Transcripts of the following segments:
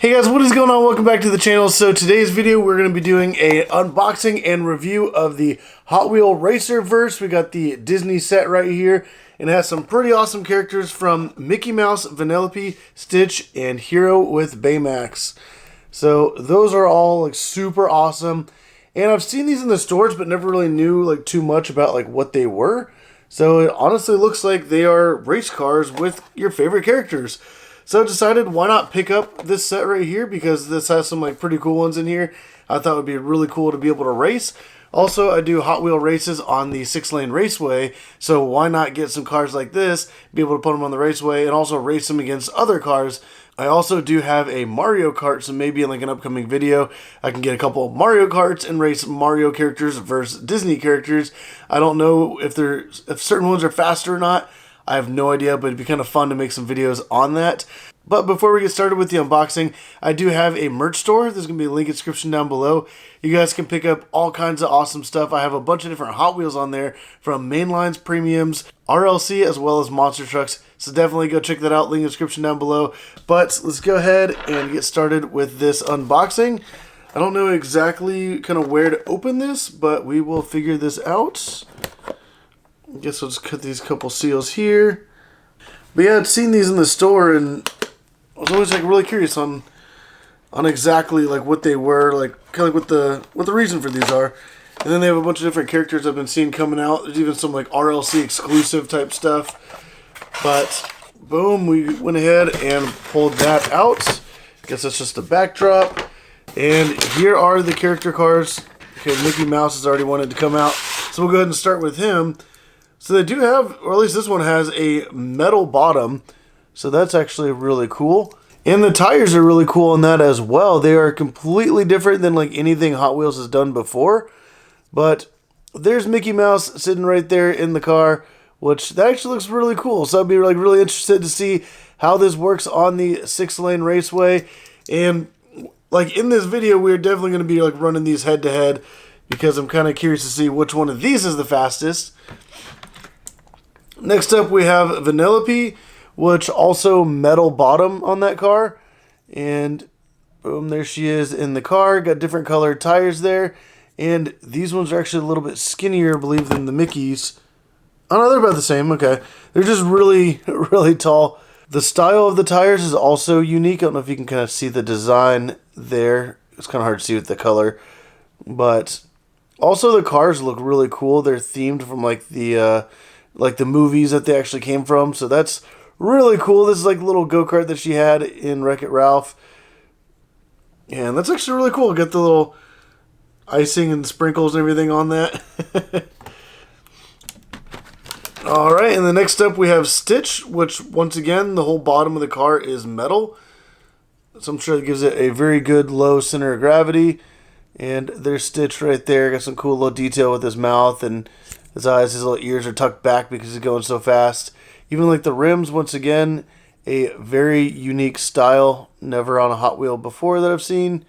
Hey guys, what is going on? Welcome back to the channel. So today's video we're going to be doing a unboxing and review of the Hot Wheels RacerVerse. We got the Disney set right here and it has some pretty awesome characters from Mickey Mouse, Vanellope, Stitch, and Hiro with Baymax. So those are all like super awesome. And I've seen these in the stores but never really knew like too much about like what they were. So it honestly looks like they are race cars with your favorite characters. So I decided why not pick up this set right here because this has some like pretty cool ones in here. I thought it would be really cool to be able to race. Also, I do Hot Wheel races on the 6-lane raceway, so why not get some cars like this, be able to put them on the raceway, and also race them against other cars. I also do have a Mario Kart, so maybe in like an upcoming video, I can get a couple of Mario Karts and race Mario characters versus Disney characters. I don't know if certain ones are faster or not. I have no idea, but it'd be kind of fun to make some videos on that. But before we get started with the unboxing, I do have a merch store. There's going to be a link in the description down below. You guys can pick up all kinds of awesome stuff. I have a bunch of different Hot Wheels on there, from mainlines, premiums, RLC, as well as monster trucks. So definitely go check that out. Link in the description down below. But let's go ahead and get started with this unboxing. I don't know exactly kind of where to open this, but we will figure this out. I guess I'll just cut these couple seals here. But yeah, I'd seen these in the store and I was always like really curious on exactly like what they were, like kind of like what the reason for these are. And then they have a bunch of different characters I've been seeing coming out. There's even some like RLC exclusive type stuff. But boom, we went ahead and pulled that out. I guess that's just a backdrop. And here are the character cards. Okay, Mickey Mouse has already wanted to come out. So we'll go ahead and start with him. So they do have, or at least this one has, a metal bottom. So that's actually really cool. And the tires are really cool on that as well. They are completely different than like anything Hot Wheels has done before. But there's Mickey Mouse sitting right there in the car, which that actually looks really cool. So I'd be like really interested to see how this works on the 6-lane raceway. And like in this video, we're definitely going to be like running these head to head because I'm kind of curious to see which one of these is the fastest. Next up, we have Vanellope, which also metal bottom on that car. And boom, there she is in the car. Got different colored tires there. And these ones are actually a little bit skinnier, I believe, than the Mickeys. Oh, no, they're about the same. Okay. They're just really, really tall. The style of the tires is also unique. I don't know if you can kind of see the design there. It's kind of hard to see with the color. But also the cars look really cool. They're themed from like the movies that they actually came from. So that's really cool. This is like a little go-kart that she had in Wreck-It Ralph. And that's actually really cool. Got the little icing and sprinkles and everything on that. Alright, and the next up we have Stitch, which once again, the whole bottom of the car is metal. So I'm sure it gives it a very good low center of gravity. And there's Stitch right there. Got some cool little detail with his mouth and his eyes. His little ears are tucked back because he's going so fast. Even like the rims, once again, a very unique style. Never on a Hot Wheel before that I've seen.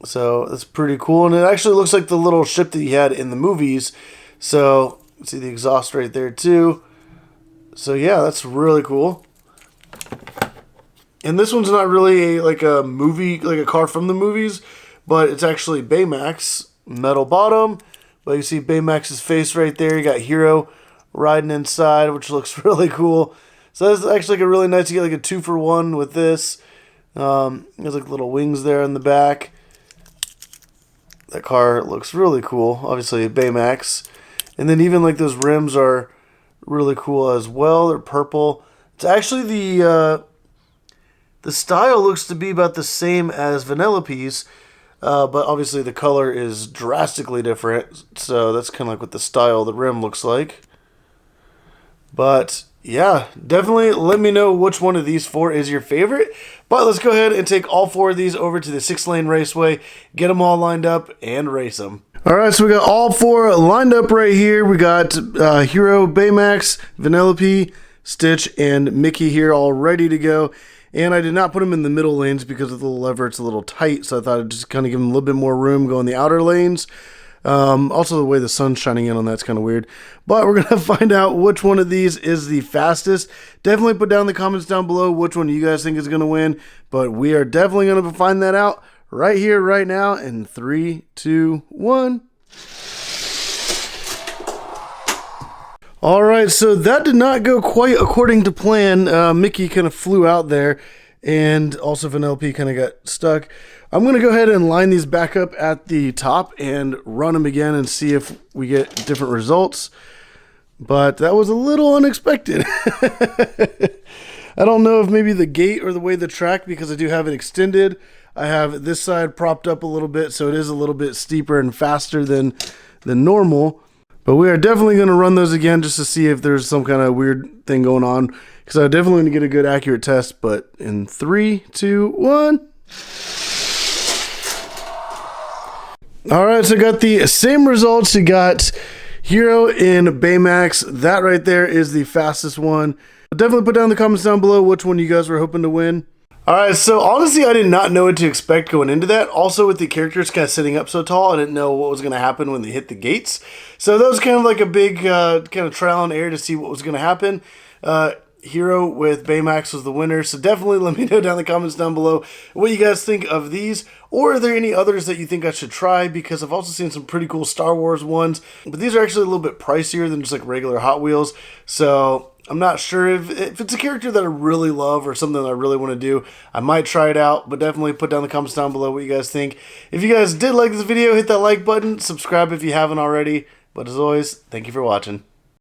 So that's pretty cool. And it actually looks like the little ship that he had in the movies. So see the exhaust right there too. So yeah, that's really cool. And this one's not really like a movie, like a car from the movies, but it's actually Baymax, metal bottom. But you see Baymax's face right there. You got Hiro riding inside, which looks really cool. So that's actually like a really nice to get like a 2-for-1 with this. There's like little wings there in the back. That car looks really cool. Obviously Baymax. And then even like those rims are really cool as well. They're purple. It's actually the style looks to be about the same as Vanellope's. But obviously the color is drastically different. So that's kind of like what the style of the rim looks like. But yeah, definitely let me know which one of these 4 is your favorite. But let's go ahead and take all 4 of these over to the 6-lane raceway. Get them all lined up and race them. Alright, so we got all 4 lined up right here. We got Hiro, Baymax, Vanellope, Stitch, and Mickey here all ready to go. And I did not put them in the middle lanes because of the lever. It's a little tight, so I thought I'd just kind of give them a little bit more room, go in the outer lanes. Also, the way the sun's shining in on that's kind of weird. But we're going to find out which one of these is the fastest. Definitely put down in the comments down below which one you guys think is going to win. But we are definitely going to find that out right here, right now, in 3, 2, 1. All right, so that did not go quite according to plan. Mickey kind of flew out there, and also Vanellope kind of got stuck. I'm going to go ahead and line these back up at the top and run them again and see if we get different results. But that was a little unexpected. I don't know if maybe the gate or the way the track, because I do have it extended. I have this side propped up a little bit, so it is a little bit steeper and faster than normal. But we are definitely going to run those again just to see if there's some kind of weird thing going on, because I definitely want to get a good accurate test. But in 3, 2, 1. All right, so I got the same results. You got Hiro and Baymax. That right there is the fastest one. Definitely put down in the comments down below which one you guys were hoping to win. All right, so honestly, I did not know what to expect going into that. Also, with the characters kind of sitting up so tall, I didn't know what was going to happen when they hit the gates. So that was kind of like a big kind of trial and error to see what was going to happen. Hiro with Baymax was the winner. So definitely let me know down in the comments down below what you guys think of these. Or are there any others that you think I should try? Because I've also seen some pretty cool Star Wars ones. But these are actually a little bit pricier than just like regular Hot Wheels. So I'm not sure if it's a character that I really love or something that I really want to do. I might try it out, but definitely put down in the comments down below what you guys think. If you guys did like this video, hit that like button. Subscribe if you haven't already. But as always, thank you for watching.